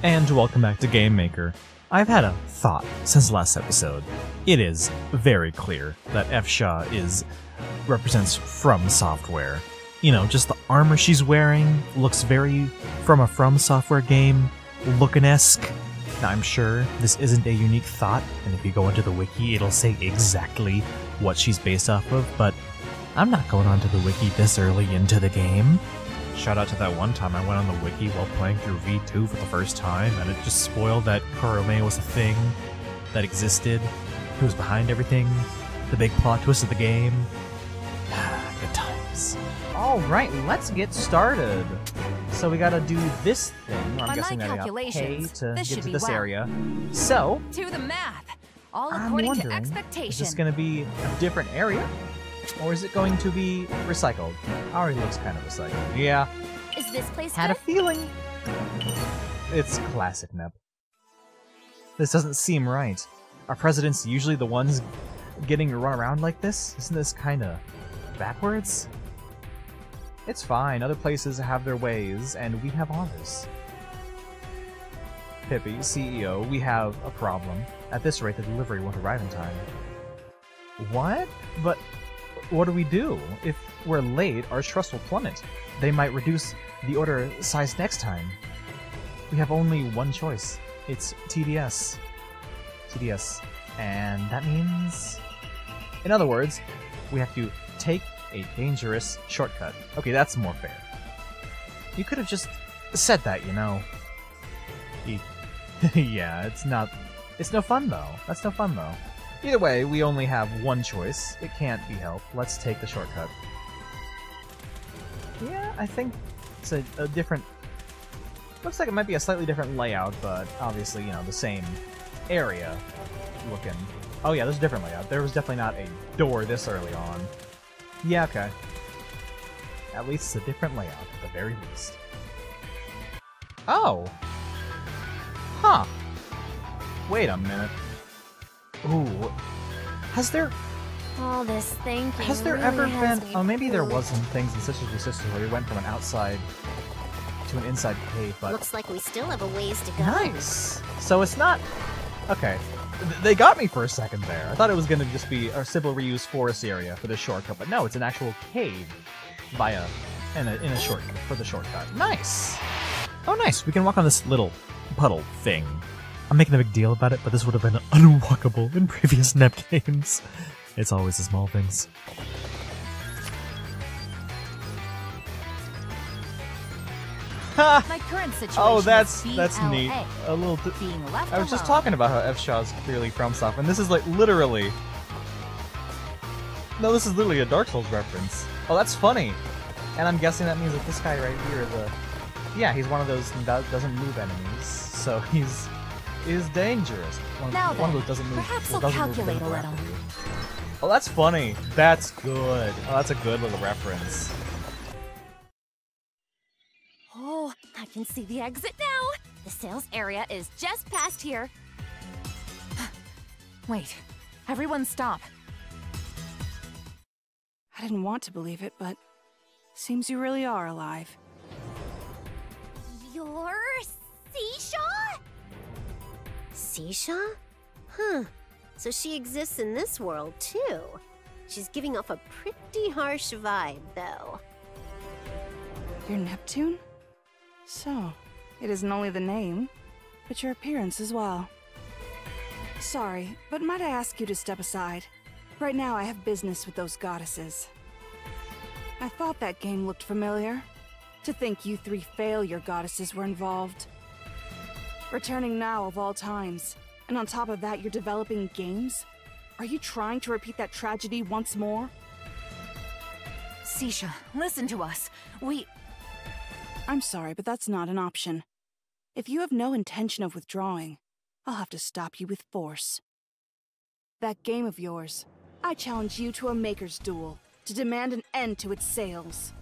And welcome back to Game Maker. I've had a thought since last episode. It is very clear that F-Sha represents From Software. You know, just the armor she's wearing looks very from a From Software game, looking-esque. Now, I'm sure this isn't a unique thought, and if you go into the wiki, it'll say exactly what she's based off of, but I'm not going onto the wiki this early into the game. Shout out to that one time I went on the wiki while playing through V2 for the first time, and it just spoiled that Kurome was a thing that existed, who was behind everything, the big plot twist of the game. Good times. Alright, let's get started. So we gotta do this thing, where I'm guessing that I gotta pay to get to this area. So, to the math, all I'm according to wondering, expectation. is this gonna be a different area? Or is it going to be recycled? Already looks kind of recycled. Yeah. Is this place Had good? a feeling. It's classic Nep. This doesn't seem right. Are presidents usually the ones getting run around like this? Isn't this kind of backwards? It's fine. Other places have their ways, and we have ours. Pippi, CEO, we have a problem. At this rate, the delivery won't arrive in time. What? But what do we do? If we're late, our trust will plummet. They might reduce the order size next time. We have only one choice. It's TDS. TDS. And that means... In other words, we have to take a dangerous shortcut. Okay, that's more fair. You could have just said that, you know. Yeah, it's no fun, though. That's no fun, though. Either way, we only have one choice. It can't be helped. Let's take the shortcut. Yeah, I think it's a different... Looks like it might be a slightly different layout, but obviously, you know, the same area looking. Oh yeah, there's a different layout. There was definitely not a door this early on. Yeah, okay. At least it's a different layout, at the very least. Oh! Huh. Wait a minute. Ooh. Has there... All this thinking Has there really ever has been... me Oh, maybe there fooled. was some things in Sisters v Sisters where we went from an outside to an inside cave, but... Looks like we still have a ways to go. Nice! So it's not... Okay. They got me for a second there. I thought it was going to just be a simple reused forest area for this shortcut, but no, it's an actual cave in a shortcut for the shortcut. Nice! Oh, nice! We can walk on this little puddle thing. I'm making a big deal about it, but this would have been unwalkable in previous Nep games. It's always the small things. My current situation Oh, that's is neat. BLA, A little. being left I was just alone. talking about how F-Sha's clearly from stuff, and this is like literally. No, this is literally a Dark Souls reference. Oh, that's funny. And I'm guessing that means that this guy right here, yeah, he's one of those that doesn't move enemies, so is dangerous. Now One of then, those doesn't move. perhaps well, I'll doesn't move calculate them a little. after you. Oh, that's funny. That's good. Oh, that's a good little reference. Oh, I can see the exit now. The sales area is just past here. Wait, everyone stop. I didn't want to believe it, but seems you really are alive. You're C-Sha? C-Sha? Huh. So she exists in this world, too. She's giving off a pretty harsh vibe, though. You're Neptune? So, it isn't only the name, but your appearance as well. Sorry, but might I ask you to step aside? Right now I have business with those goddesses. I thought that game looked familiar. To think you three failure goddesses were involved. Returning now of all times. And on top of that, you're developing games? Are you trying to repeat that tragedy once more? C-Sha, listen to us. I'm sorry, but that's not an option. If you have no intention of withdrawing, I'll have to stop you with force. That game of yours, I challenge you to a maker's duel to demand an end to its sales.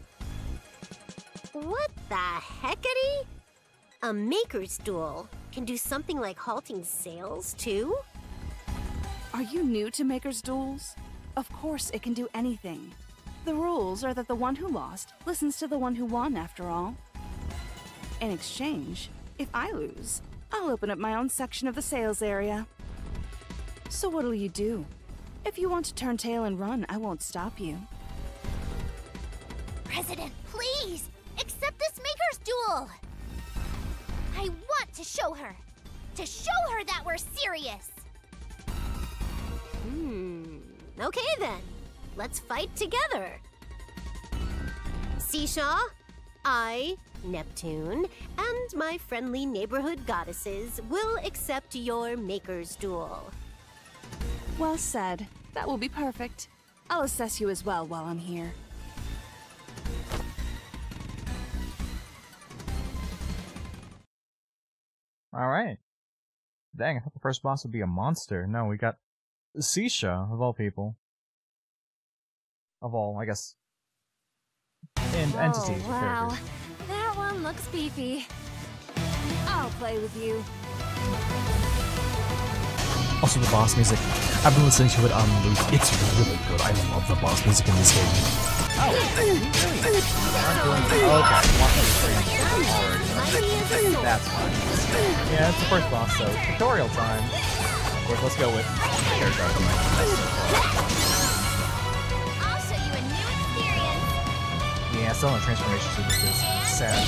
What the heckity? A maker's duel can do something like halting sales, too? Are you new to maker's duels? Of course it can do anything. The rules are that the one who lost listens to the one who won, after all. In exchange, If I lose, I'll open up my own section of the sales area. So what'll you do? If you want to turn tail and run, I won't stop you. President, please! Accept this Maker's Duel! I want to show her! To show her that we're serious! Okay then. Let's fight together. C-Sha, I, Neptune, and my friendly neighborhood goddesses will accept your Maker's Duel. Well said. That will be perfect. I'll assess you as well while I'm here. Alright. Dang, I thought the first boss would be a monster. No, we got C-Sha, of all people. Of all, I guess, entities. Oh, wow. That one looks beefy. I'll play with you. Also, the boss music. I've been listening to it on loop. It's really good. I love the boss music in this game. Oh, okay. That's fine. Yeah, it's the first boss, so tutorial time. Of course, let's go with character of my I'll show you a new experience. Yeah, still no transformation sequence is sad.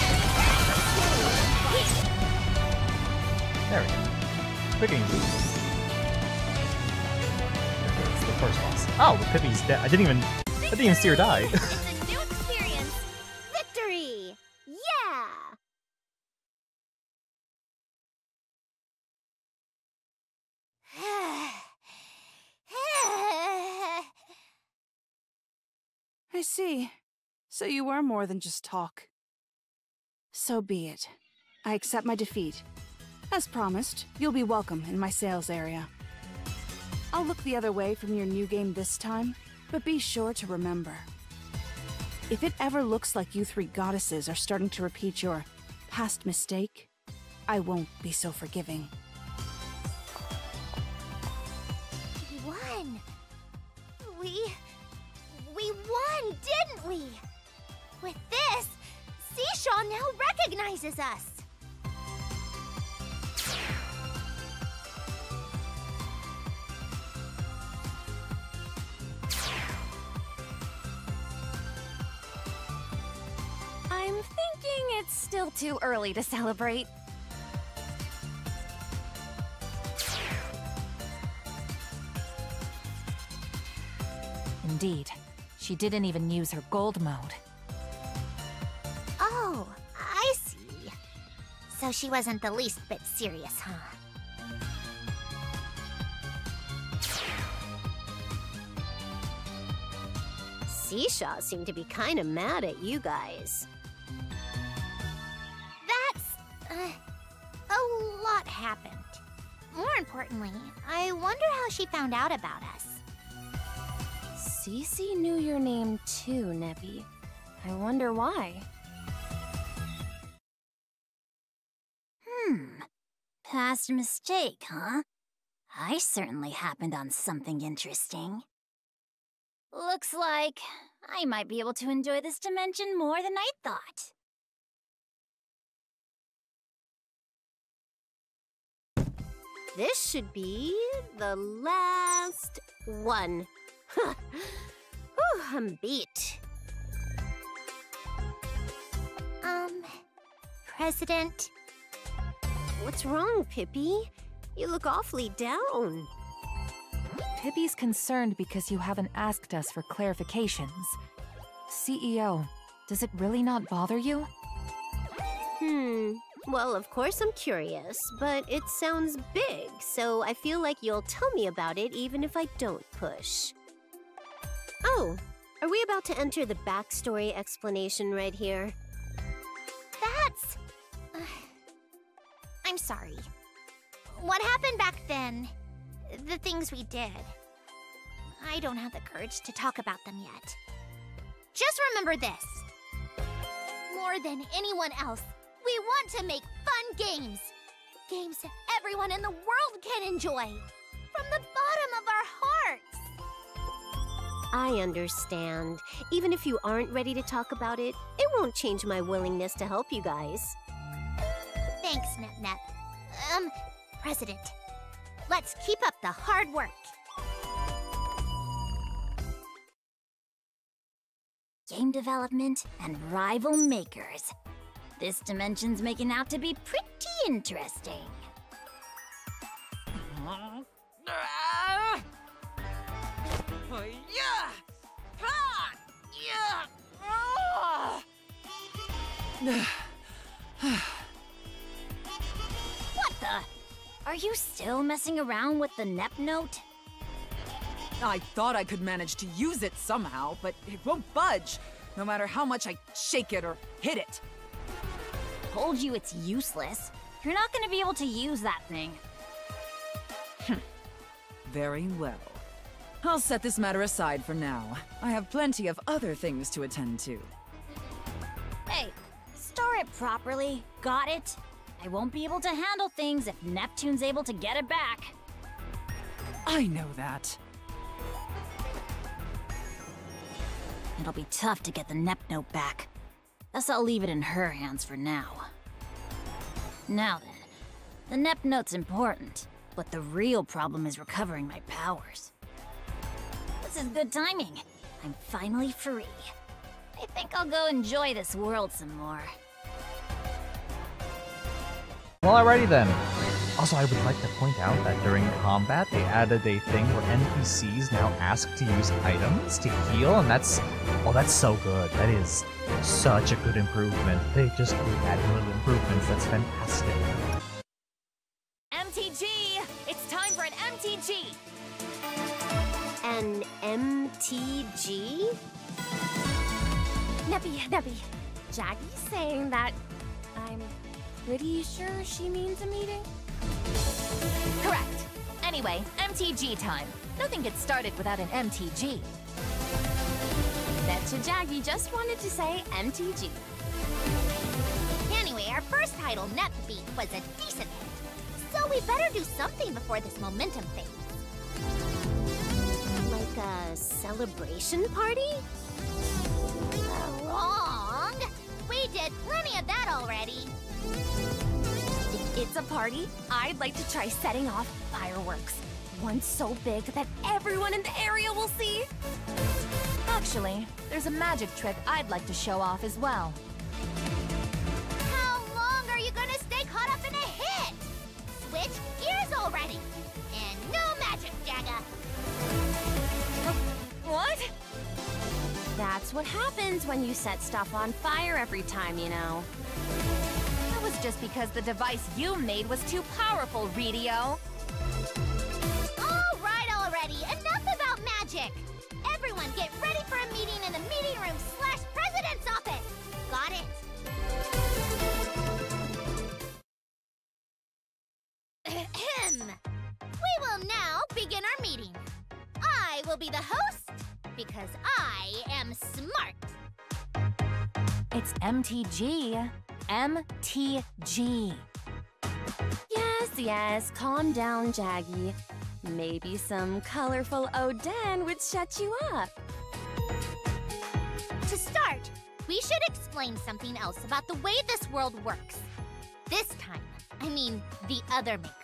There we go. Quick and easy. It's the first boss. Oh, the Pippi's dead. I didn't even see her die. It's a new experience. Victory! Yeah! I see. So you were more than just talk. So be it. I accept my defeat. As promised, you'll be welcome in my sales area. I'll look the other way from your new game this time, but be sure to remember. If it ever looks like you three goddesses are starting to repeat your past mistake, I won't be so forgiving. We won. We won, didn't we? With this, C-Sha now recognizes us. I'm thinking it's still too early to celebrate. Indeed. She didn't even use her gold mode. Oh, I see. So she wasn't the least bit serious, huh? C-Sha seemed to be kind of mad at you guys. That's... a lot happened. More importantly, I wonder how she found out about us. Cece knew your name too, Neppy. I wonder why. Past mistake, huh? I certainly happened on something interesting. Looks like I might be able to enjoy this dimension more than I thought. This should be the last one. Whew, I'm beat. President? What's wrong, Pippi? You look awfully down. Pippi's concerned because you haven't asked us for clarifications. CEO, does it really not bother you? Well, of course I'm curious, but it sounds big, so I feel like you'll tell me about it even if I don't push. Oh, are we about to enter the backstory explanation right here? That's... I'm sorry. What happened back then, the things we did, I don't have the courage to talk about them yet. Just remember this. More than anyone else, we want to make fun games. Games everyone in the world can enjoy. From the bottom of our hearts. I understand. Even if you aren't ready to talk about it, it won't change my willingness to help you guys. Thanks, Nep. President. Let's keep up the hard work. Game development and rival makers. This dimension's making out to be pretty interesting. What the? Are you still messing around with the Nep note? I thought I could manage to use it somehow, but it won't budge, no matter how much I shake it or hit it. Told you it's useless. You're not gonna be able to use that thing. Very well. I'll set this matter aside for now. I have plenty of other things to attend to. Hey, store it properly. Got it? I won't be able to handle things if Neptune's able to get it back. I know that. It'll be tough to get the Nep note back. Thus I'll leave it in her hands for now. Now then, the Nep note's important, but the real problem is recovering my powers. This is good timing. I'm finally free. I think I'll go enjoy this world some more. Well, alrighty then. Also, I would like to point out that during combat, they added a thing where NPCs now ask to use items to heal, and that's so good. That is such a good improvement. They just keep adding little improvements. That's fantastic. MTG! It's time for an MTG! An MTG? Neppy. Jaggy's saying that I'm pretty sure she means a meeting? Correct. Anyway, MTG time. Nothing gets started without an MTG. Betcha Jaggy just wanted to say MTG. Anyway, our first title, Nep Beat, was a decent hit. So we better do something before this momentum fades. Like a celebration party? Wrong! We did plenty of that already. It's a party. I'd like to try setting off fireworks. One so big that everyone in the area will see. Actually, there's a magic trick I'd like to show off as well. How long are you gonna stay caught up in a hit? Switch gears already! And no magic, Jagga! What? That's what happens when you set stuff on fire every time, you know. That was just because the device you made was too powerful, Redio. All right already, enough about magic! Everyone get ready for a meeting in the meeting room / president's office! Got it? We will now begin our meeting. I will be the host because I am smart. It's MTG. MTG. Yes, calm down, Jaggy. Maybe some colorful Oden would shut you up. To start, we should explain something else about the way this world works. This time, I mean the other makers.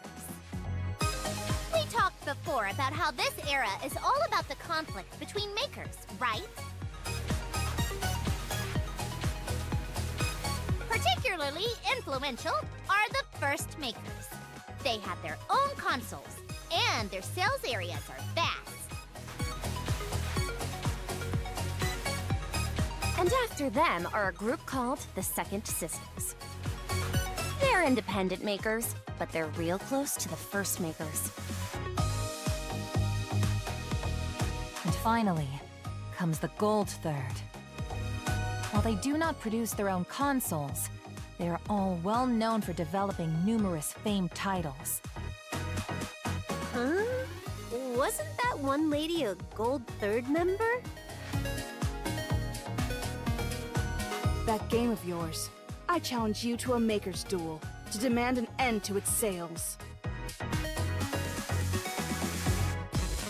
We talked before about how this era is all about the conflict between makers, right? Particularly influential are the first makers. They have their own consoles, and their sales areas are vast. And after them are a group called the Second Systems. They're independent makers, but they're real close to the first makers. And finally, comes the Gold Third. While they do not produce their own consoles, they are all well known for developing numerous famed titles. Huh? Wasn't that one lady a Gold Third member? That game of yours. I challenge you to a maker's duel to demand an end to its sales.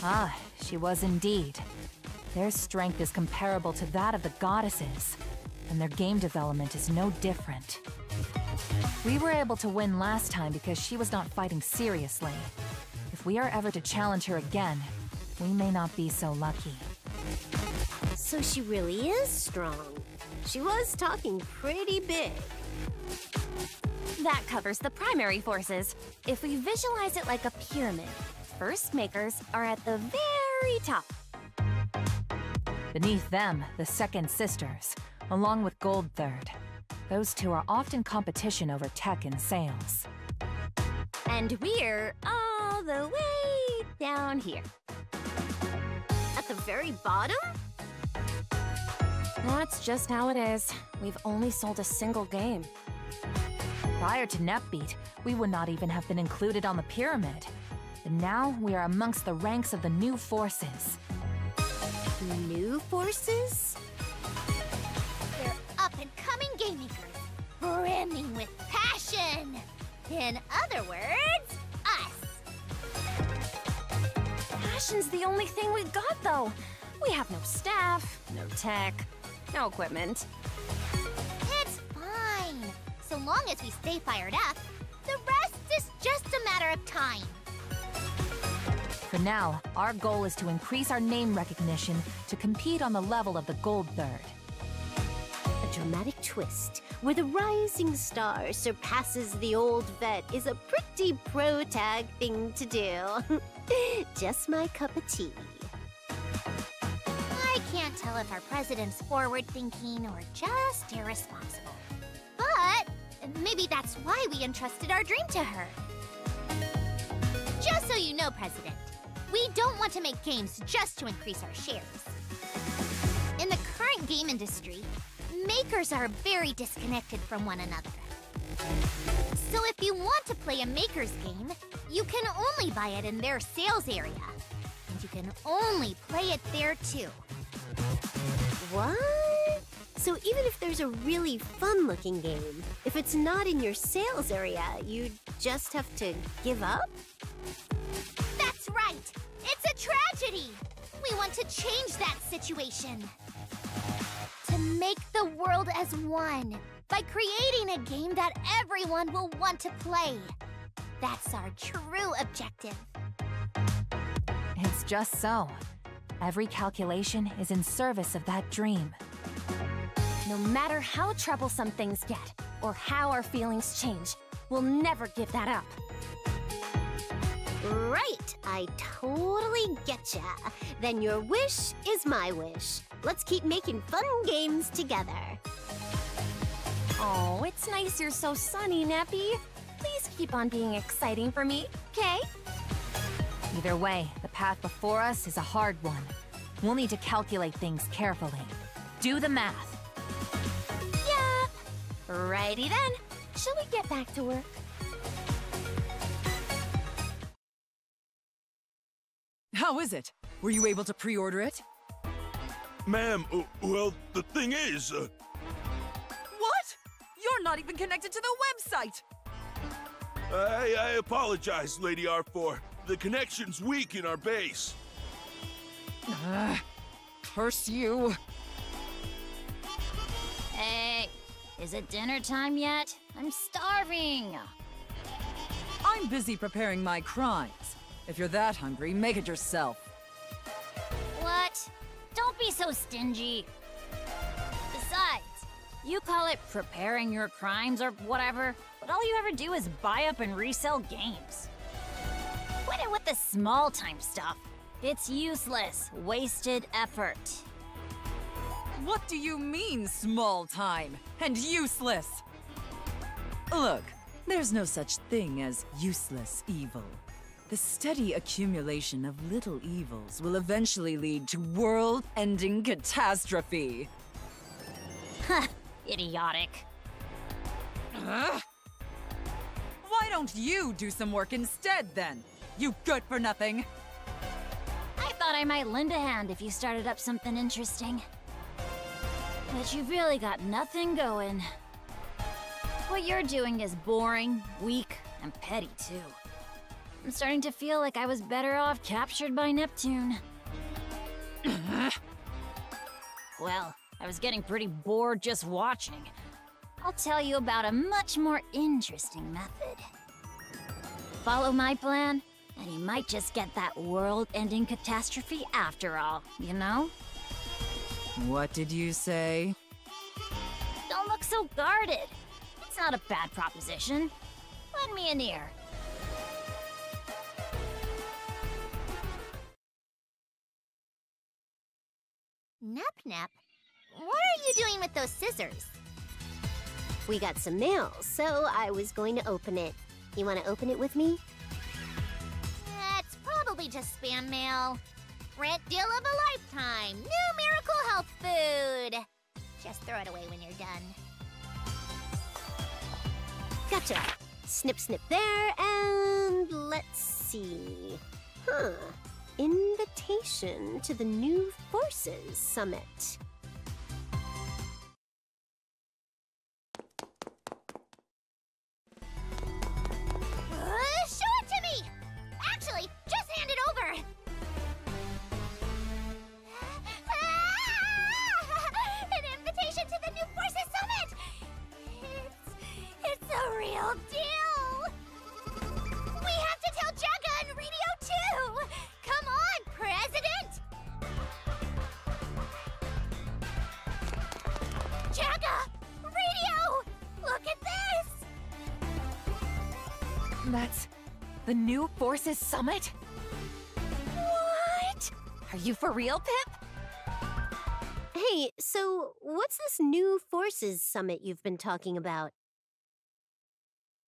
Ah, she was indeed. Their strength is comparable to that of the goddesses, and their game development is no different. We were able to win last time because she was not fighting seriously. If we are ever to challenge her again, we may not be so lucky. So she really is strong. She was talking pretty big. That covers the primary forces. If we visualize it like a pyramid, first makers are at the very top. Beneath them, the second sisters, along with Gold Third. Those two are often competition over tech and sales. And we're all the way down here. At the very bottom? That's just how it is. We've only sold a single game. Prior to Nepbeat, we would not even have been included on the pyramid. But now we are amongst the ranks of the new forces. New forces? They're up-and-coming game makers, brimming with passion. In other words, us. Passion's the only thing we've got, though. We have no staff, no tech, no equipment. It's fine. So long as we stay fired up, the rest is just a matter of time. For now, our goal is to increase our name recognition to compete on the level of the Gold Third. A dramatic twist where the rising star surpasses the old vet is a pretty pro-tag thing to do. Just my cup of tea. I can't tell if our president's forward-thinking or just irresponsible. But maybe that's why we entrusted our dream to her. Just so you know, President, we don't want to make games just to increase our shares. In the current game industry, makers are very disconnected from one another. So if you want to play a maker's game, you can only buy it in their sales area. And you can only play it there too. What? So even if there's a really fun-looking game, if it's not in your sales area, you just have to give up? That's right! It's a tragedy! We want to change that situation. To make the world as one, by creating a game that everyone will want to play. That's our true objective. It's just so. Every calculation is in service of that dream. No matter how troublesome things get, or how our feelings change, we'll never give that up. Right, I totally getcha. Then your wish is my wish. Let's keep making fun games together. Oh, it's nice you're so sunny, Neppy. Please keep on being exciting for me, okay? Either way, the path before us is a hard one. We'll need to calculate things carefully. Do the math. Yep. Righty then. Shall we get back to work? How is it? Were you able to pre-order it? Ma'am, well, the thing is, What? You're not even connected to the website! I apologize, Lady Arfoire. The connection's weak in our base. Curse you. Hey, is it dinner time yet? I'm starving. I'm busy preparing my crimes. If you're that hungry, make it yourself. What? Don't be so stingy. Besides, you call it preparing your crimes or whatever, but all you ever do is buy up and resell games. Quit it with the small-time stuff. It's useless, wasted effort. What do you mean, small time and useless? Look, there's no such thing as useless evil. The steady accumulation of little evils will eventually lead to world-ending catastrophe. Huh, idiotic. Why don't you do some work instead, then? You good-for-nothing! I thought I might lend a hand if you started up something interesting. But you've really got nothing going. What you're doing is boring, weak, and petty, too. I'm starting to feel like I was better off captured by Neptune. Well, I was getting pretty bored just watching. I'll tell you about a much more interesting method. Follow my plan, and you might just get that world-ending catastrophe after all, you know? What did you say? Don't look so guarded. It's not a bad proposition. Lend me an ear. Nep, what are you doing with those scissors? We got some mail, so I was going to open it. You want to open it with me? It's probably just spam mail. Rent deal of a lifetime. New miracle health food. Just throw it away when you're done. Gotcha. Snip, snip there, and let's see. Invitation to the New Forces Summit. Show it to me! Actually, just hand it over! An invitation to the New Forces Summit! It's a real deal! We have to tell Jagga and Radio too! Come on, President! Jagga! Radio! Look at this! That's the New Forces Summit? What? Are you for real, Pip? Hey, so what's this New Forces Summit you've been talking about?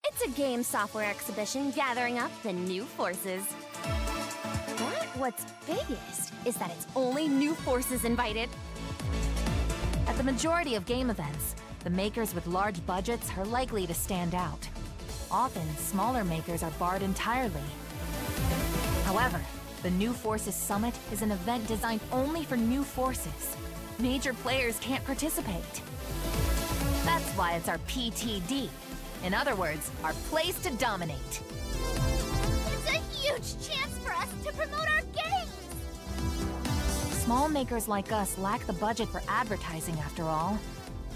It's a game software exhibition gathering up the new forces. But what's biggest is that it's only new forces invited. At the majority of game events, the makers with large budgets are likely to stand out. Often, smaller makers are barred entirely. However, the New Forces Summit is an event designed only for new forces. Major players can't participate. That's why it's our PTD. In other words, our place to dominate. It's a huge chance for us to promote our games! Small makers like us lack the budget for advertising, after all.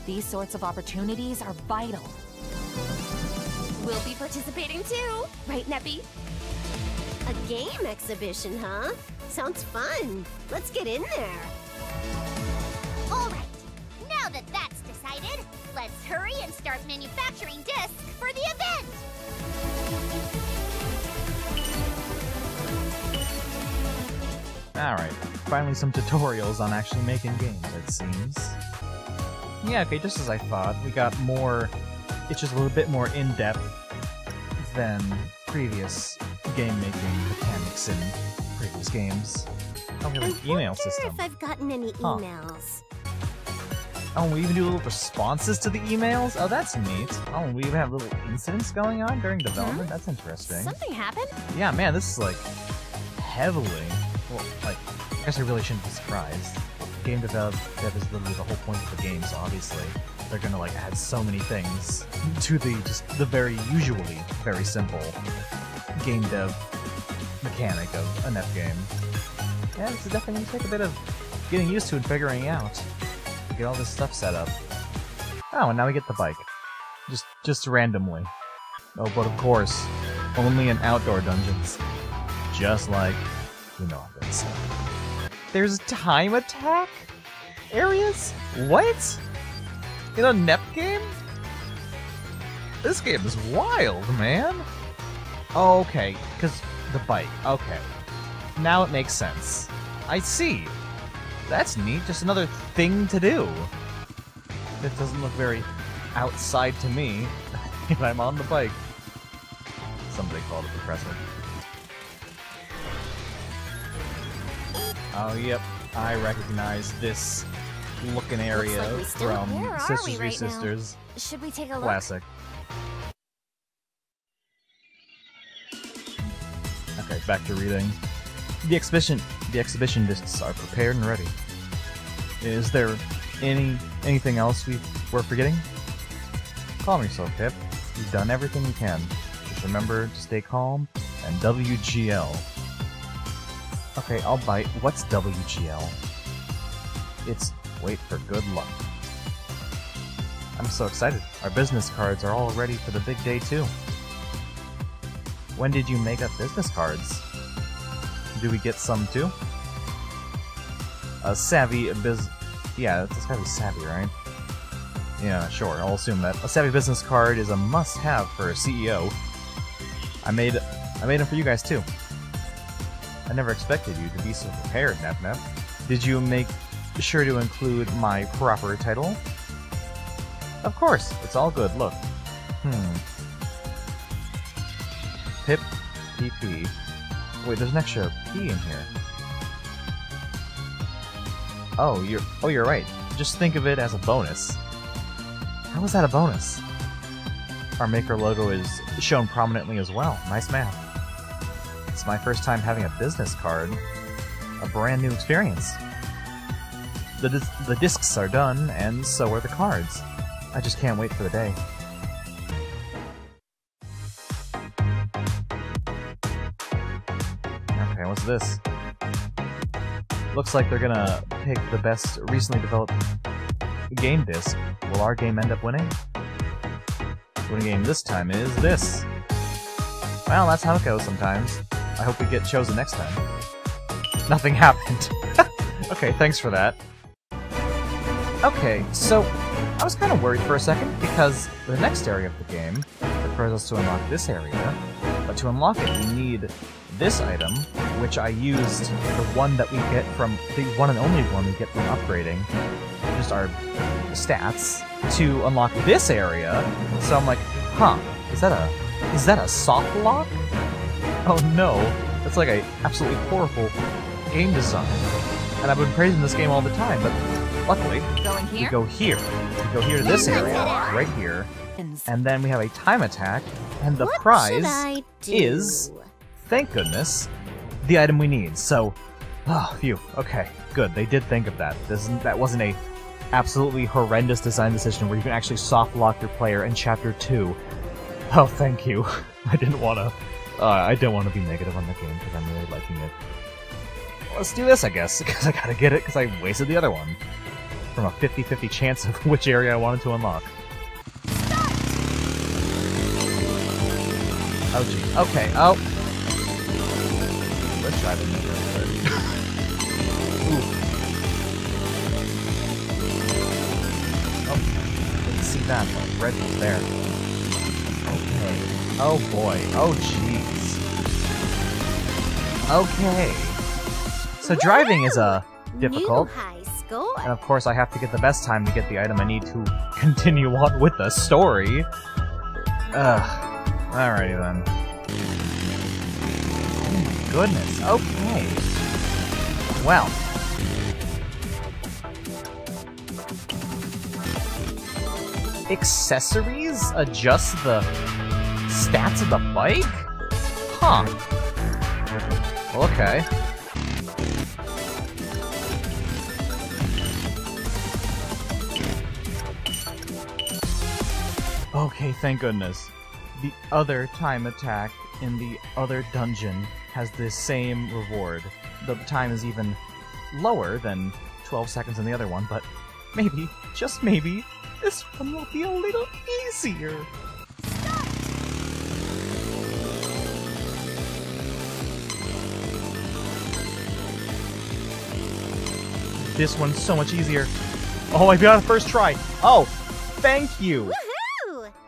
These sorts of opportunities are vital. We'll be participating too, right, Neppy? A game exhibition, huh? Sounds fun. Let's get in there. All right, now that that's decided, let's hurry and start manufacturing discs for the event! Alright, finally some tutorials on actually making games, it seems. Yeah, okay, just as I thought, we got more... It's just a little bit more in-depth than previous game-making mechanics in previous games. Oh, we have an email system. I wonder if I've gotten any emails. Oh, we even do little responses to the emails? Oh, that's neat. Oh, we even have little incidents going on during development? That's interesting. Something happened? Yeah, man, this is like heavily... Well, like, I guess I really shouldn't be surprised. Game dev is literally the whole point of the game, so obviously they're gonna like add so many things to the very usually very simple game dev mechanic of a NEP game. Yeah, this is definitely gonna take a bit of getting used to and figuring out to get all this stuff set up. Oh, and now we get the bike. Just randomly. Oh, but of course, only in outdoor dungeons. Just like you know I'm gonna say. There's time attack areas? What? In a NEP game? This game is wild, man. Oh, okay, because the bike. Okay. Now it makes sense. I see. That's neat. Just another thing to do. It doesn't look very outside to me. And I'm on the bike. Somebody called it the presser. Oh, yep. I recognize this looking area Looks like we still- from Where are Sisters we v right now? Sisters. Should we take a look? Classic. Okay, back to reading. The exhibition discs are prepared and ready. Is there anything else we're forgetting? Calm yourself, Pip. You've done everything you can. Just remember to stay calm and WGL. Okay, I'll bite. What's WGL? It's wait for good luck. I'm so excited. Our business cards are all ready for the big day, too. When did you make up business cards? Do we get some, too? A savvy Yeah, it's gotta be savvy, right? Yeah, sure, I'll assume that. A savvy business card is a must-have for a CEO. I made them for you guys, too. I never expected you to be so prepared, Nep. Did you make sure to include my proper title? Of course, it's all good, look. Pip, PP. Wait, there's an extra P in here. Oh, you're right. Just think of it as a bonus. How is that a bonus? Our maker logo is shown prominently as well. Nice math. It's my first time having a business card. A brand new experience. The discs are done, and so are the cards. I just can't wait for the day. Okay, what's this? Looks like they're gonna pick the best recently developed game disc. Will our game end up winning? Winning game this time is this. Well, that's how it goes sometimes. I hope we get chosen next time. Nothing happened. Okay, thanks for that. Okay, so I was kind of worried for a second because the next area of the game requires us to unlock this area, but to unlock it we need this item, which I used the one that we get from, the one and only one we get from upgrading, just our stats, to unlock this area. So I'm like, huh, is that a soft lock? Oh no, that's like a absolutely horrible game design. And I've been praising this game all the time, but luckily, we go here. We go here to this area, right here, and then we have a time attack, and the prize is, thank goodness, the item we need. So, oh, phew, okay, good, they did think of that. That wasn't a absolutely horrendous design decision where you can actually soft lock your player in Chapter 2. Oh, thank you. I didn't want to be negative on the game because I'm really liking it. Let's do this, I guess, because I gotta get it because I wasted the other one. From a 50-50 chance of which area I wanted to unlock. Oh, gee. Okay, oh. Let's try this really quick. Oh, didn't see that, but red was there. Okay. Oh boy. Oh jeez. Okay. So driving is difficult. And of course I have to get the best time to get the item I need to continue on with the story. Alrighty then. Oh my goodness, okay. Well. Accessories adjust the stats of the bike? Huh. Well, okay. Okay, thank goodness. The other time attack in the other dungeon has the same reward. The time is even lower than 12 seconds in the other one, but maybe, just maybe, this one will be a little easier. This one's so much easier. Oh, I got it first try. Oh, thank you.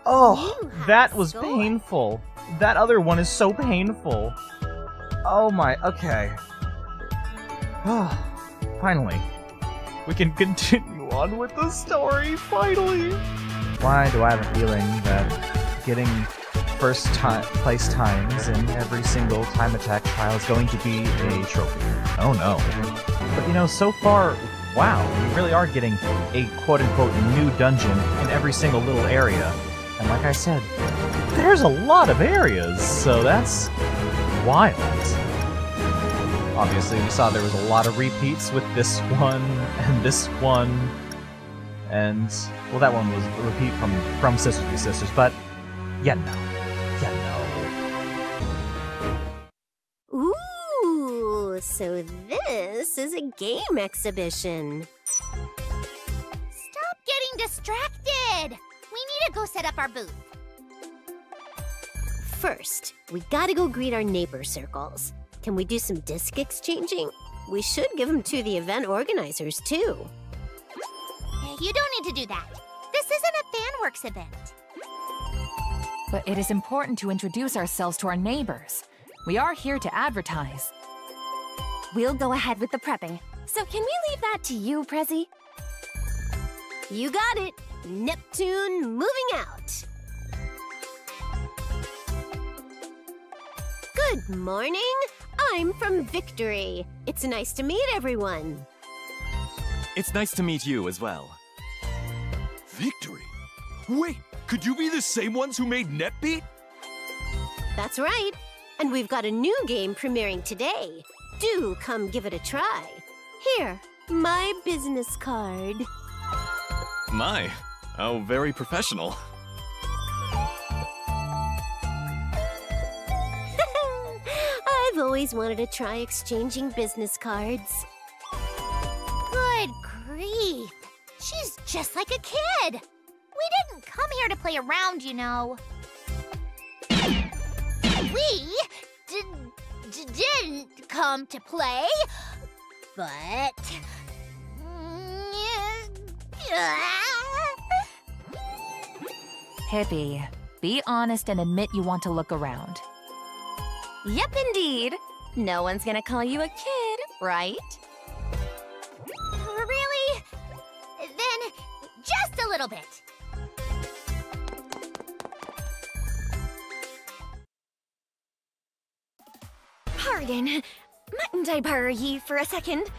Oh, that was painful. That other one is so painful. Oh my, okay. Finally. We can continue on with the story, finally. Why do I have a feeling that getting first place times in every single time attack trial is going to be a trophy? Oh no. But you know, so far, wow, we really are getting a quote-unquote new dungeon in every single little area. And like I said, there's a lot of areas, so that's wild. Obviously, we saw there was a lot of repeats with this one, and this one, and, well, that one was a repeat from Sisters Be Sisters, but, yeah, no. Ooh, so this is a game exhibition. Stop getting distracted! started! We need to go set up our booth. First, we gotta go greet our neighbor circles. Can we do some disc exchanging? We should give them to the event organizers, too. You don't need to do that. This isn't a FanWorks event. But it is important to introduce ourselves to our neighbors. We are here to advertise. We'll go ahead with the prepping. So can we leave that to you, Prezi? You got it. Neptune moving out. Good morning. I'm from Victory. It's nice to meet everyone. It's nice to meet you as well. Victory? Wait, could you be the same ones who made NetBeat? That's right. And we've got a new game premiering today. Do come give it a try. Here, my business card. My, how very professional. I've always wanted to try exchanging business cards. Good grief. She's just like a kid. We didn't come here to play around, you know. We didn't come to play, but... Hippie, be honest and admit you want to look around. Yep, indeed. No one's gonna call you a kid, right? Really? Then, just a little bit. Pardon. Mightn't I borrow ye for a second?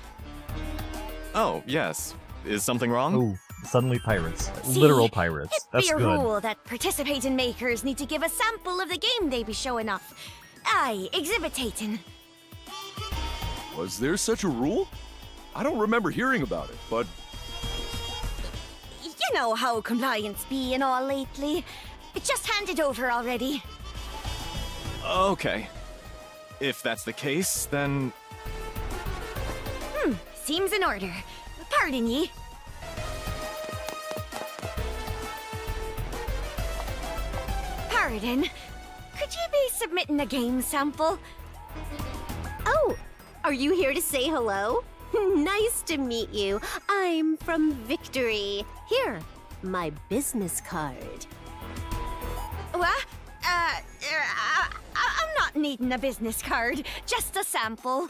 Oh, yes. Is something wrong? Ooh, suddenly pirates. See, Literal pirates. It That's be a good. rule that participating makers need to give a sample of the game they be showing off. Aye, exhibitating. Was there such a rule? I don't remember hearing about it, but You know how compliance be and all lately. Just hand it over already. Okay. If that's the case, then... Seems in order. Pardon ye. Pardon. Could you be submitting a game sample? Oh, are you here to say hello? Nice to meet you. I'm from Victory. Here, my business card. What? I'm not needing a business card. Just a sample.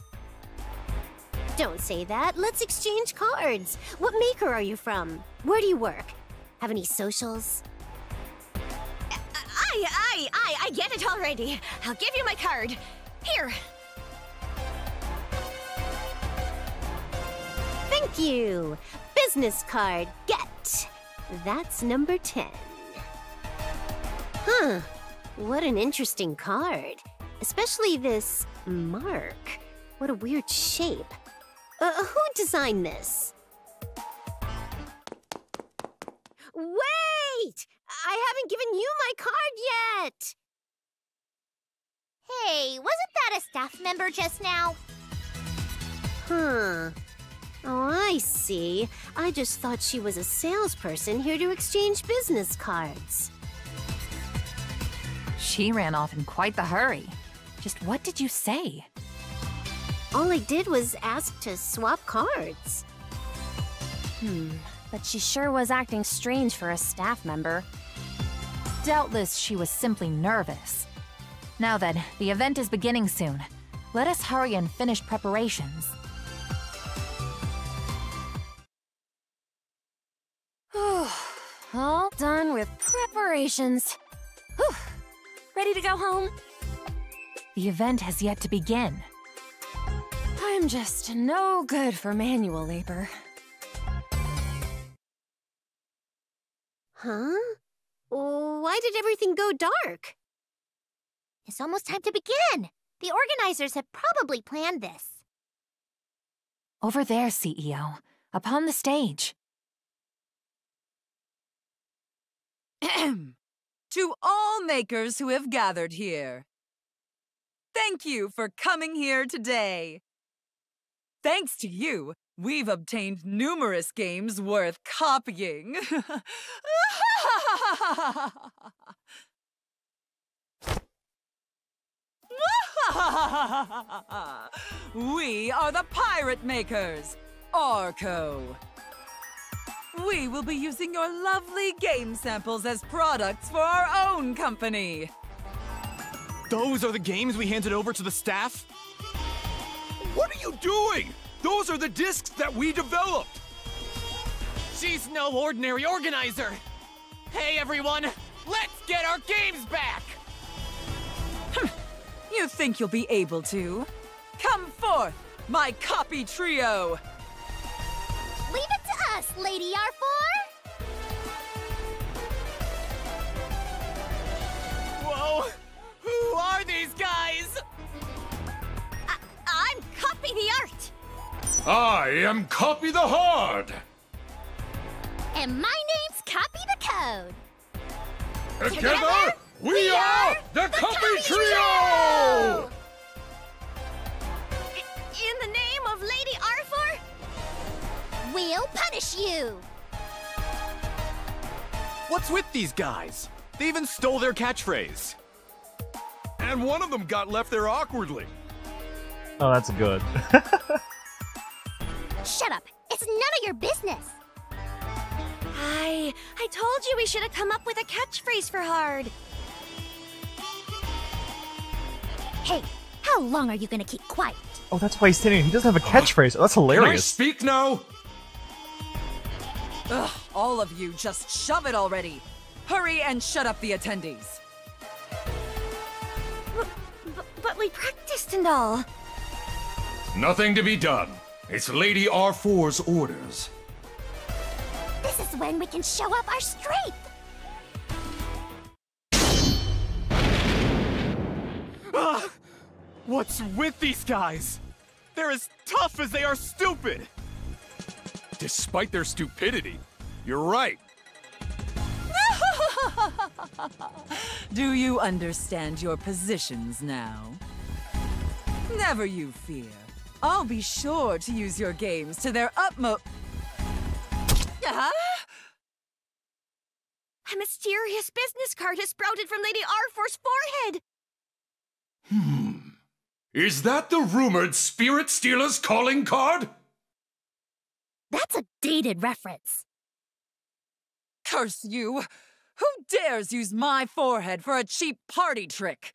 Don't say that. Let's exchange cards. What maker are you from? Where do you work? Have any socials? I get it already. I'll give you my card. Here. Thank you. Business card, get. That's number 10. Huh. What an interesting card. Especially this mark. What a weird shape. Who designed this? Wait! I haven't given you my card yet! Hey, wasn't that a staff member just now? Huh. Oh, I see. I just thought she was a salesperson here to exchange business cards. She ran off in quite the hurry. Just what did you say? All I did was ask to swap cards. But she sure was acting strange for a staff member. Doubtless she was simply nervous. Now then, the event is beginning soon. Let us hurry and finish preparations. All done with preparations. Whew. Ready to go home? The event has yet to begin. I'm just no good for manual labor. Huh? Why did everything go dark? It's almost time to begin. The organizers have probably planned this. Over there, CEO. Upon the stage. To all makers who have gathered here, thank you for coming here today. Thanks to you, we've obtained numerous games worth copying. We are the Pirate Makers, Arco. We will be using your lovely game samples as products for our own company. Those are the games we handed over to the staff? What are you doing? Those are the discs that we developed. She's no ordinary organizer. Hey everyone, let's get our games back! You think you'll be able to? Come forth, my copy trio! Leave it to us, Lady Arfoire! Whoa! Who are these guys? I'm Copy the Art! I am Copy the Hard. And my name's Copy the Code! Together, we are the Copy Trio! In the name of Lady Arfoire, we'll punish you! What's with these guys? They even stole their catchphrase. And one of them got left there awkwardly. Oh, that's good. Shut up! It's none of your business! I told you we should have come up with a catchphrase for Hard. Hey, how long are you gonna keep quiet? Oh, that's why he's standing. He doesn't have a catchphrase. Oh, that's Can I hilarious. speak now? Ugh, all of you just shove it already. Hurry and shut up the attendees. But we practiced and all. Nothing to be done. It's Lady R4's orders. This is when we can show up our strength! What's with these guys? They're as tough as they are stupid! Despite their stupidity, you're right. Do you understand your positions now? Never you fear. I'll be sure to use your games to their utmost. A mysterious business card has sprouted from Lady Arfoire's forehead! Is that the rumored Spirit Stealer's calling card? That's a dated reference. Curse you! Who dares use my forehead for a cheap party trick?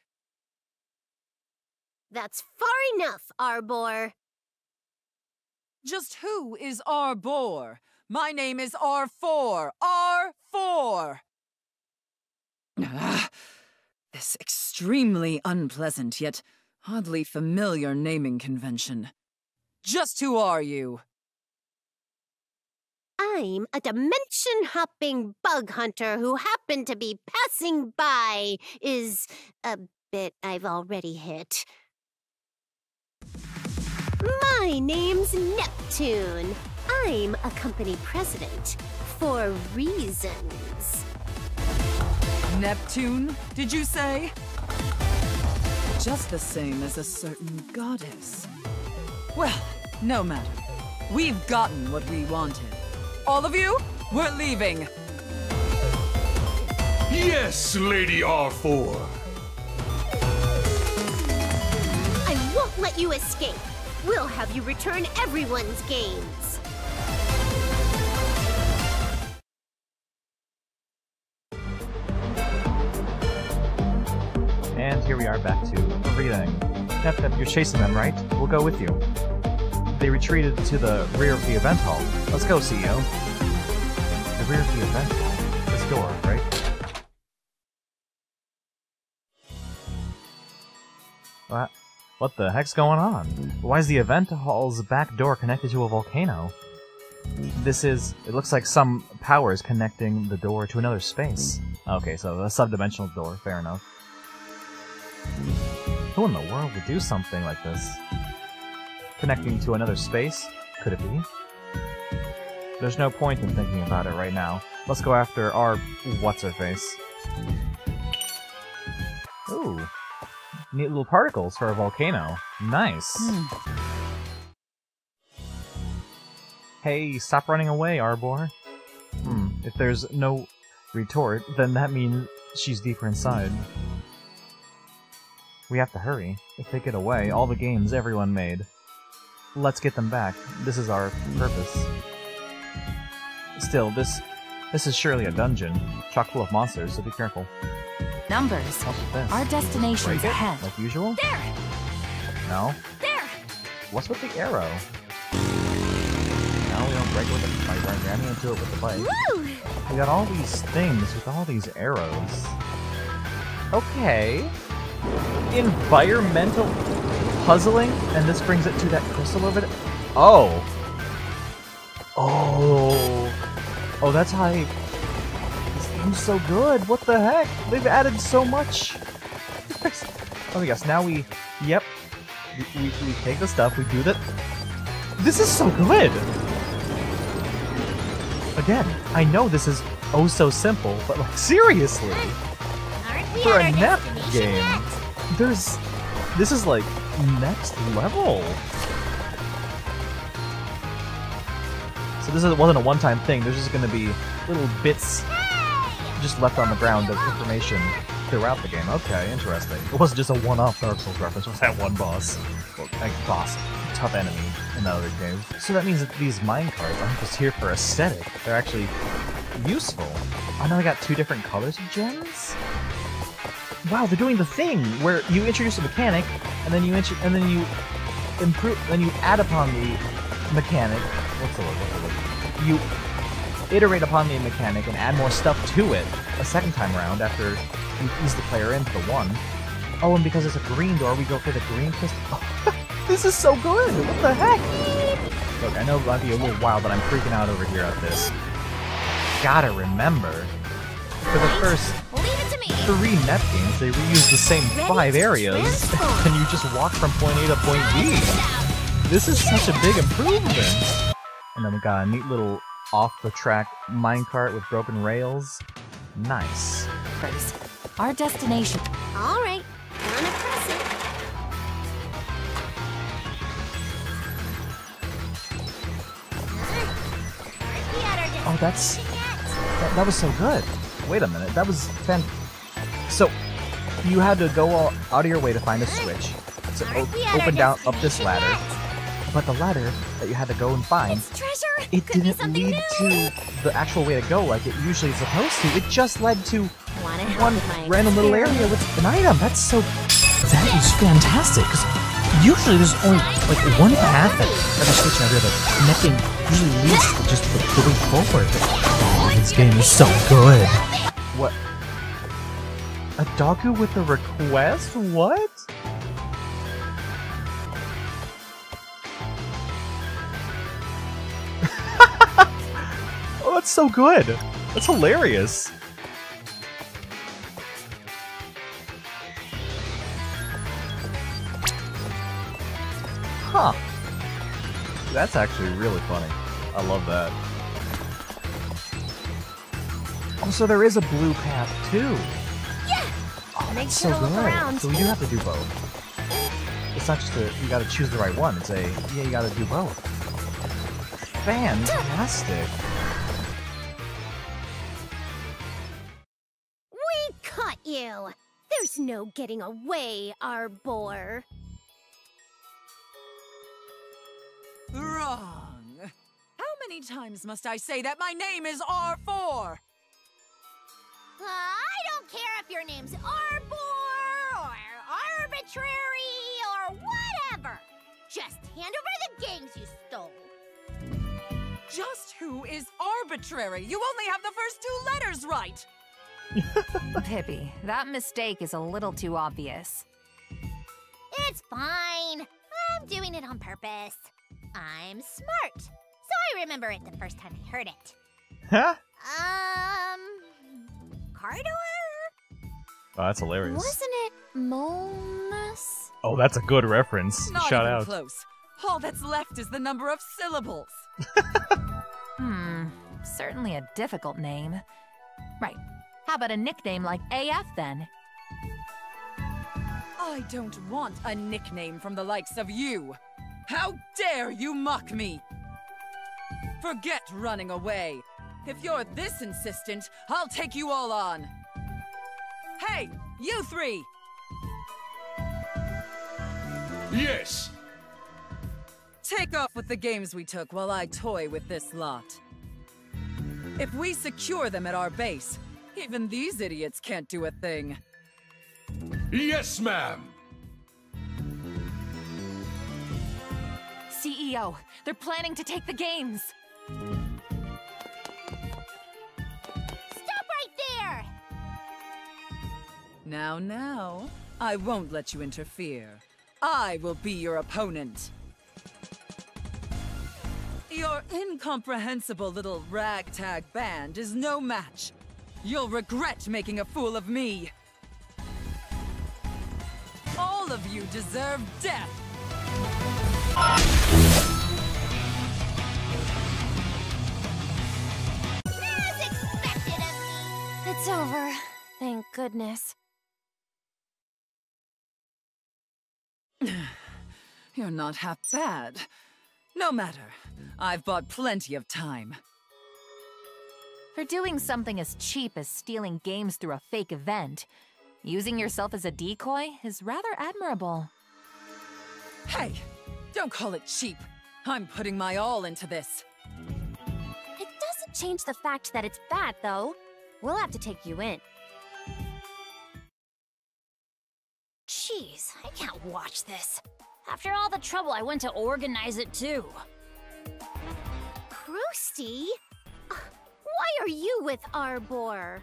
That's far enough, Arbor. Just who is Arbor? My name is R4. R4! This extremely unpleasant yet oddly familiar naming convention. Just who are you? I'm a dimension-hopping bug hunter who happened to be passing by, is a bit I've already hit. My name's Neptune. I'm a company president, for reasons. Neptune, did you say? Just the same as a certain goddess. Well, no matter. We've gotten what we wanted. All of you, we're leaving. Yes, Lady R4. I won't let you escape. We'll have you return everyone's games. And here we are back to everything. Nep, you're chasing them, right? We'll go with you. They retreated to the rear of the event hall. Let's go, CEO. The rear of the event hall. This door, right? What the heck's going on? Why is the event hall's back door connected to a volcano? It looks like some power is connecting the door to another space. Okay, so a sub-dimensional door, fair enough. Who in the world would do something like this? Connecting to another space? Could it be? There's no point in thinking about it right now. Let's go after our what's-her-face. Ooh. Neat little particles for a volcano. Nice. Hey, stop running away, Arbor. If there's no retort, then that means she's deeper inside. We have to hurry. If they get away, all the games everyone made. Let's get them back. This is our purpose. Still, this is surely a dungeon, chock full of monsters, so be careful. Numbers. What's with this? Our destination's ahead. Like usual? There! No? There! What's with the arrow? No, we don't break it with it by ramming into it with the bike. Woo! We got all these things with all these arrows. Okay. Environmental puzzling, and this brings it to that crystal over there. Oh. Oh, that's how this game's so good. What the heck? They've added so much. Oh yes, now we take the stuff, we do that. This is so good. Again, I know this is oh so simple, but like seriously. For a Nep game, this is like next level. So this wasn't a one-time thing. There's just going to be little bits just left on the ground of information throughout the game. Okay, interesting. It wasn't just a one-off Dark Souls reference. It was that one boss. Well, boss, tough enemy in that other game. So that means that these minecarts aren't just here for aesthetic. They're actually useful. Oh, now I got 2 different colors of gems? Wow, they're doing the thing where you introduce a mechanic, and then you improve, then you add upon the mechanic. What's the word? You iterate upon the mechanic and add more stuff to it a second time around after you ease the player into the one. Oh, and because it's a green door, we go for the green crystal. Oh, this is so good! What the heck? Look, I know it might be a little wild, but I'm freaking out over here at this. Gotta remember, for the first 3 Nep games, they reuse the same 5 areas, and you just walk from point A to point B. This is such a big improvement. And then we got a neat little off-the-track minecart with broken rails. Nice. First, our destination. All right, gonna press it. Oh, that was so good. Wait a minute, that was So, you had to go all out of your way to find a switch to open down up this ladder, but the ladder that you had to go and find, it didn't lead to the actual way to go like it usually is supposed to. It just led to one random little area with an item. That is fantastic, because usually there's only like one path that every switch and every other connecting usually leads just the way forward. Oh, this game is so good. What? A doggo with a request? What? Oh, that's so good. That's hilarious. Huh. That's actually really funny. I love that. Also, there is a blue path too. Oh, that's so good. So you do have to do both. It's not just you gotta choose the right one. It's you gotta do both. Fantastic. We caught you. There's no getting away, Arbor. Wrong. How many times must I say that my name is R4? I don't care if your name's Arbor or Arbitrary or whatever. Just hand over the games you stole. Just who is arbitrary? You only have the first 2 letters right. Pippi, that mistake is a little too obvious. It's fine. I'm doing it on purpose. I'm smart, so I remember it the first time I heard it. Huh? Cardor? Oh, that's hilarious. Wasn't it Molnus? Oh, that's a good reference. Not Shout even out. close. All that's left is the number of syllables. Certainly a difficult name. Right. How about a nickname like AF then? I don't want a nickname from the likes of you. How dare you mock me? Forget running away. If you're this insistent, I'll take you all on. Hey, you three! Yes! Take off with the games we took while I toy with this lot. If we secure them at our base, even these idiots can't do a thing. Yes, ma'am! CEO, they're planning to take the games. Stop right there! Now, I won't let you interfere. I will be your opponent. Your incomprehensible little ragtag band is no match. You'll regret making a fool of me. All of you deserve death. As expected of me! It's over. Thank goodness. You're not half bad. No matter. I've bought plenty of time. For doing something as cheap as stealing games through a fake event, using yourself as a decoy is rather admirable. Hey, don't call it cheap. I'm putting my all into this. It doesn't change the fact that it's bad, though. We'll have to take you in. Jeez, I can't watch this. After all the trouble I went to organize it, too. Krusty? Why are you with Arbor?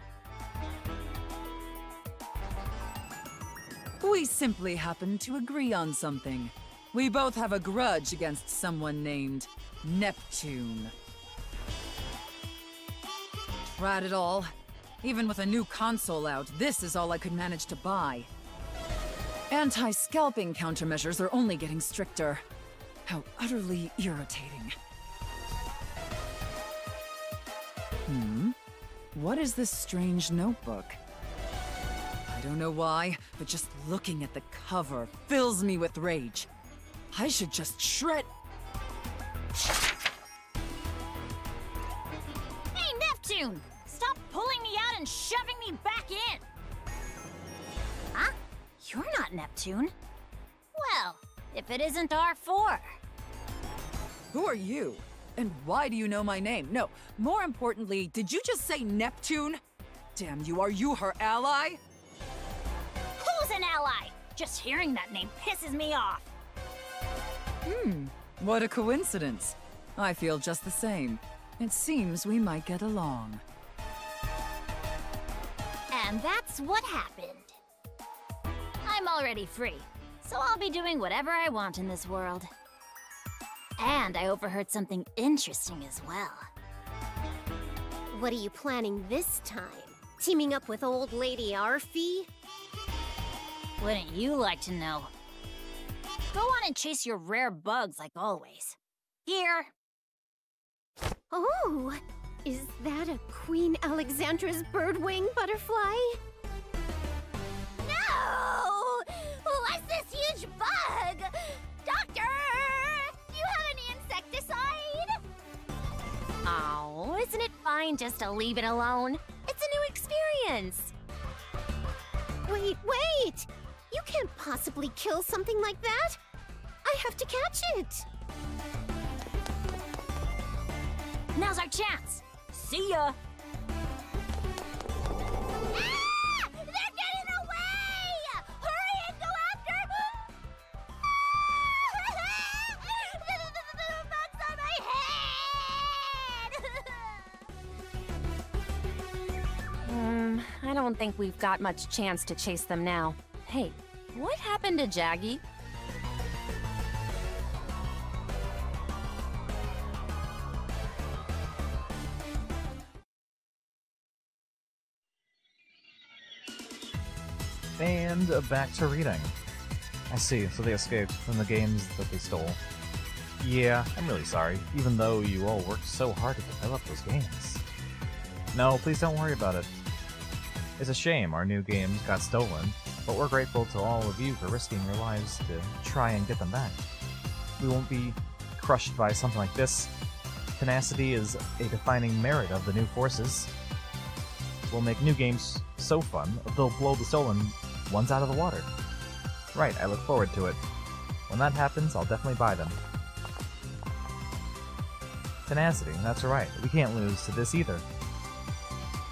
We simply happen to agree on something. We both have a grudge against someone named Neptune. Tried it all. Even with a new console out, this is all I could manage to buy. Anti-scalping countermeasures are only getting stricter. How utterly irritating. What is this strange notebook? I don't know why, but just looking at the cover fills me with rage. I should just shred... Hey, Neptune! Stop pulling me out and shoving me back in! Huh? You're not Neptune. Well, if it isn't R4. Who are you? And why do you know my name? No, more importantly, did you just say Neptune? Damn you, are you her ally? Who's an ally? Just hearing that name pisses me off. What a coincidence. I feel just the same. It seems we might get along. And that's what happened. I'm already free, so I'll be doing whatever I want in this world. And I overheard something interesting as well. What are you planning this time? Teaming up with old lady Arfie? Wouldn't you like to know? Go on and chase your rare bugs like always. Here! Oh! Is that a Queen Alexandra's birdwing butterfly? No! What's this huge bug? Doctor! Do you have any insecticide? Oh, isn't it fine just to leave it alone? It's a new experience. Wait! You can't possibly kill something like that! I have to catch it! Now's our chance! See ya! Ah! They're getting away! Hurry and go after... The bugs on my head! I don't think we've got much chance to chase them now. Hey, what happened to Jaggy? And back to reading. I see, so they escaped from the games that they stole. Yeah, I'm really sorry, even though you all worked so hard to develop those games. No, please don't worry about it. It's a shame our new games got stolen, but we're grateful to all of you for risking your lives to try and get them back. We won't be crushed by something like this. Tenacity is a defining merit of the new forces. We'll make new games so fun, they'll blow the stolen ones out of the water. Right, I look forward to it. When that happens, I'll definitely buy them. Tenacity, that's right. We can't lose to this either.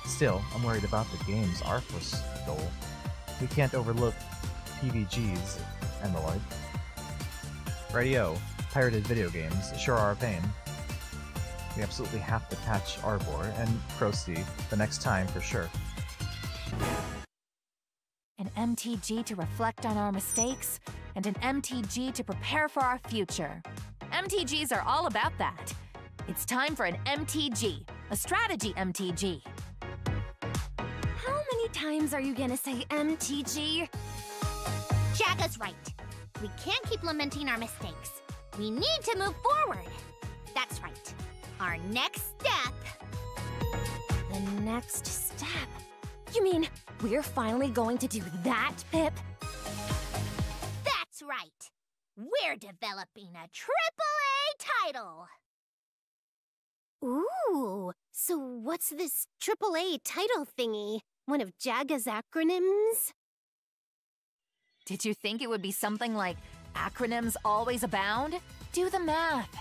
Still, I'm worried about the game's Arfoire stole. We can't overlook PVGs and the like. Radio, pirated video games sure are a pain. We absolutely have to patch Arfoire and proceed the next time for sure. An MTG to reflect on our mistakes, and an MTG to prepare for our future. MTGs are all about that. It's time for an MTG, a strategy MTG. How many times are you gonna say MTG? Jagga's right. We can't keep lamenting our mistakes. We need to move forward. That's right. Our next step. The next step? You mean we're finally going to do that, Pip? That's right. We're developing a AAA title. Ooh, so what's this AAA title thingy? One of Jagga's acronyms? Did you think it would be something like acronyms always abound? Do the math.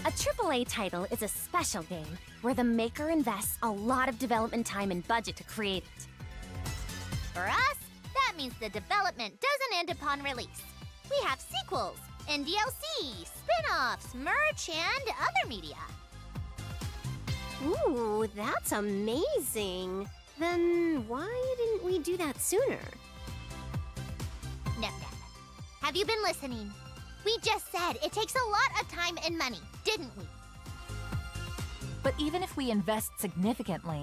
A AAA title is a special game where the maker invests a lot of development time and budget to create it. For us, that means the development doesn't end upon release. We have sequels, and DLC, spin-offs, merch, and other media. Ooh, that's amazing. Then why didn't we do that sooner? Nep, have you been listening? We just said it takes a lot of time and money, didn't we? But even if we invest significantly,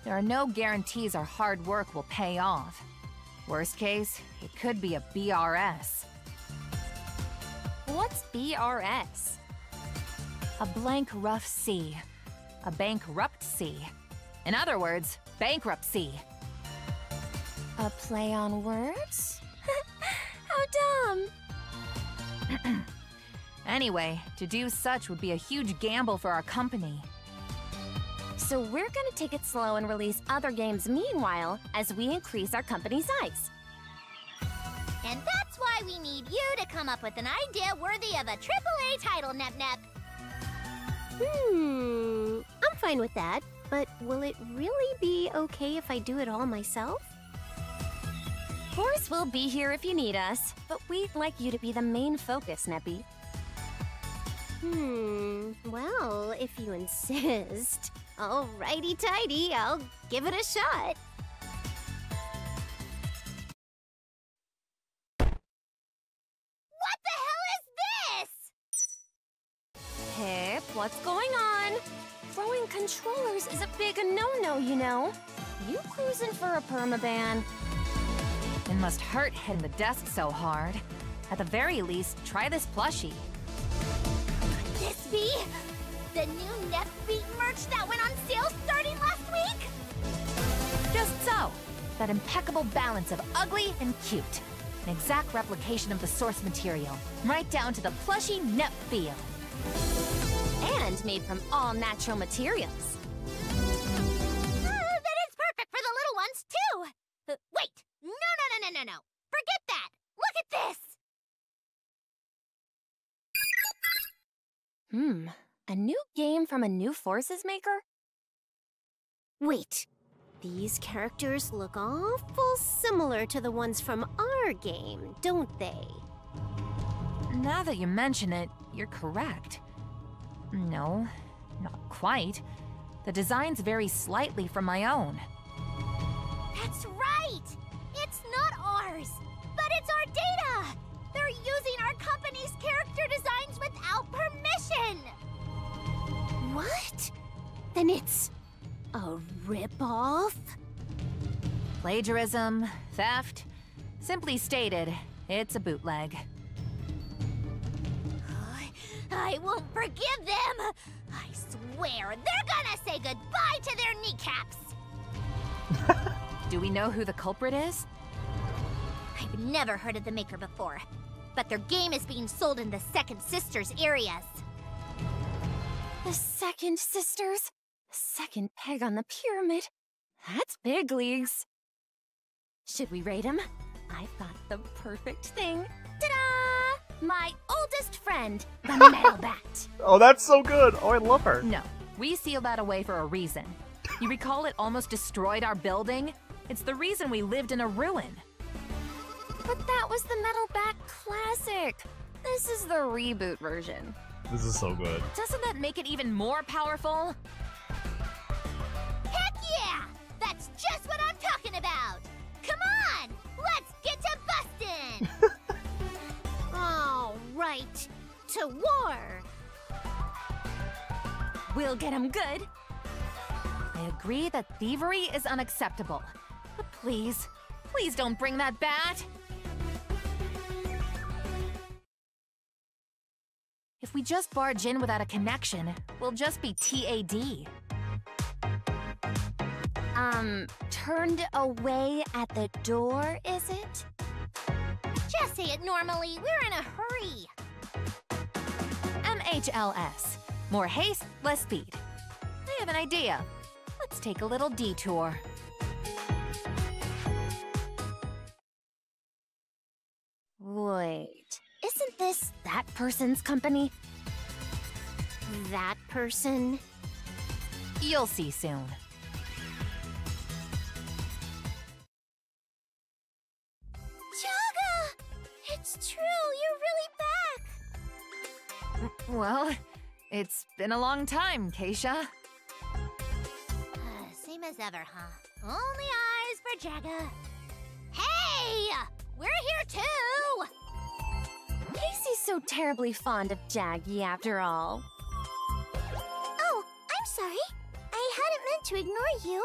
there are no guarantees our hard work will pay off. Worst case, it could be a BRS. What's BRS? A blank rough sea. A bankrupt sea. In other words, bankruptcy. A play on words? How dumb! Anyway, to do such would be a huge gamble for our company. So we're gonna take it slow and release other games meanwhile as we increase our company size. And that's why we need you to come up with an idea worthy of a AAA title, Nep. I'm fine with that, but will it really be okay if I do it all myself? Of course, we'll be here if you need us, but we'd like you to be the main focus, Neppy. Well, if you insist. Alrighty-tighty, I'll give it a shot. What the hell is this? Pip, what's going on? Throwing controllers is a big no-no, you know. You cruising for a permaban? It must hurt hitting the desk so hard. At the very least, try this plushie. Could this be the new Nep Beat merch that went on sale starting last week? Just so. That impeccable balance of ugly and cute. An exact replication of the source material, right down to the plushy Nep feel. And made from all natural materials. Then it's perfect for the little ones, too! Wait! No! Forget that! Look at this! A new game from a new Forces maker? Wait, these characters look awful similar to the ones from our game, don't they? Now that you mention it, you're correct. No, not quite. The designs vary slightly from my own. That's right! It's not ours, but it's our data! They're using our company's character designs without permission! What? Then it's a rip-off? Plagiarism, theft. Simply stated, it's a bootleg. I won't forgive them! I swear, they're gonna say goodbye to their kneecaps! Do we know who the culprit is? I've never heard of the maker before, but their game is being sold in the Second Sisters areas. The second sisters? Second peg on the pyramid? That's big leagues. Should we rate them? I've got the perfect thing. Ta-da! My oldest friend, the metal bat. Oh, that's so good. Oh, I love her. No, we sealed that away for a reason. You recall it almost destroyed our building? It's the reason we lived in a ruin. But that was the metal bat classic. This is the reboot version. This is so good. Doesn't that make it even more powerful? Heck yeah! That's just what I'm talking about! Come on! Let's get to bustin'! All right, to war! We'll get him good. I agree that thievery is unacceptable. But please, please don't bring that bat! If we just barge in without a connection, we'll just be TAD. Turned away at the door, is it? Just say it normally. We're in a hurry. MHLS. More haste, less speed. I have an idea. Let's take a little detour. Wait, isn't this that person's company? That person? You'll see soon. Jaga! It's true, you're really back! Well, it's been a long time, K-Sha. Same as ever, huh? Only eyes for Jaga. Hey! We're here too! Casey's so terribly fond of Jaggy after all. Oh, I'm sorry. I hadn't meant to ignore you.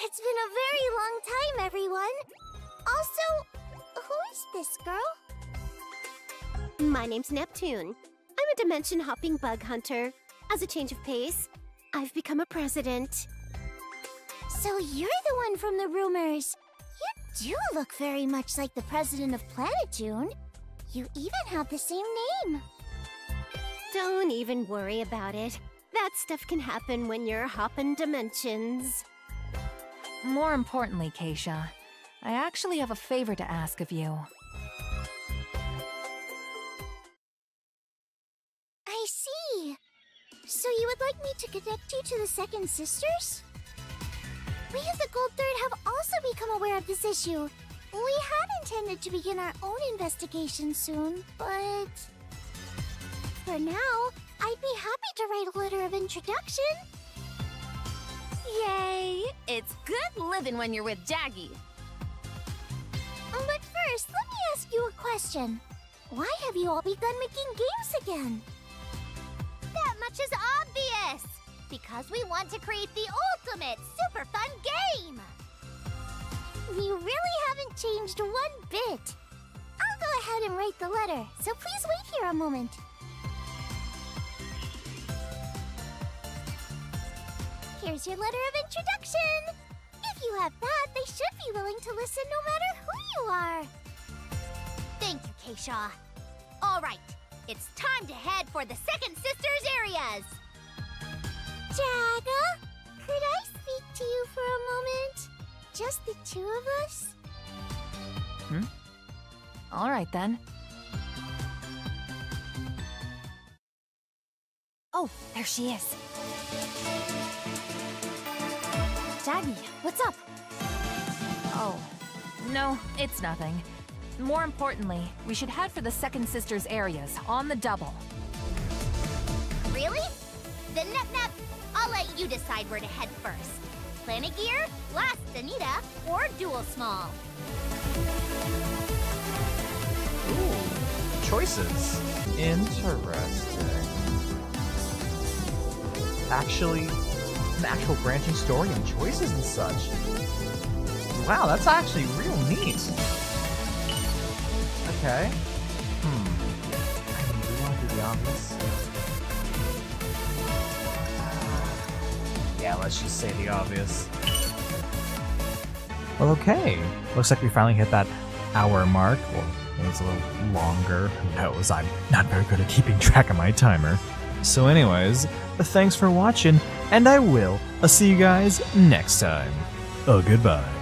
It's been a very long time, everyone. Also, who is this girl? My name's Neptune. I'm a dimension-hopping bug hunter. As a change of pace, I've become a president. So you're the one from the rumors. You do look very much like the president of Planetoon. You even have the same name. Don't even worry about it. That stuff can happen when you're hopping dimensions. More importantly, K-Sha, I actually have a favor to ask of you. I see. So you would like me to connect you to the Second Sisters? We of the Gold Third have also become aware of this issue. We had intended to begin our own investigation soon, but... For now, I'd be happy to write a letter of introduction. Yay! It's good living when you're with Jaggy. But first, let me ask you a question. Why have you all begun making games again? That much is obvious! Because we want to create the ultimate super fun game! You really haven't changed one bit. I'll go ahead and write the letter, so please wait here a moment. Here's your letter of introduction. If you have that, they should be willing to listen no matter who you are. Thank you, K-Sha. All right, it's time to head for the Second Sisters areas. Jaga, could I speak to you for a moment? Just the two of us? All right, then. Oh, there she is. Jaggy, what's up? Oh, no, it's nothing. More importantly, we should head for the Second Sisters areas, on the double. Really? Then Nep, I'll let you decide where to head first. Planet Gear, Last Anita, or Dual Small. Ooh, choices. Interesting. Actually, an actual branching story and choices and such. Wow, that's actually real neat. Okay. I mean, do we want to do the obvious? Yeah, let's just say the obvious. Well, okay. Looks like we finally hit that hour mark. Well, it was a little longer. Who knows? I'm not very good at keeping track of my timer. So anyways, thanks for watching, and I will see you guys next time. Goodbye.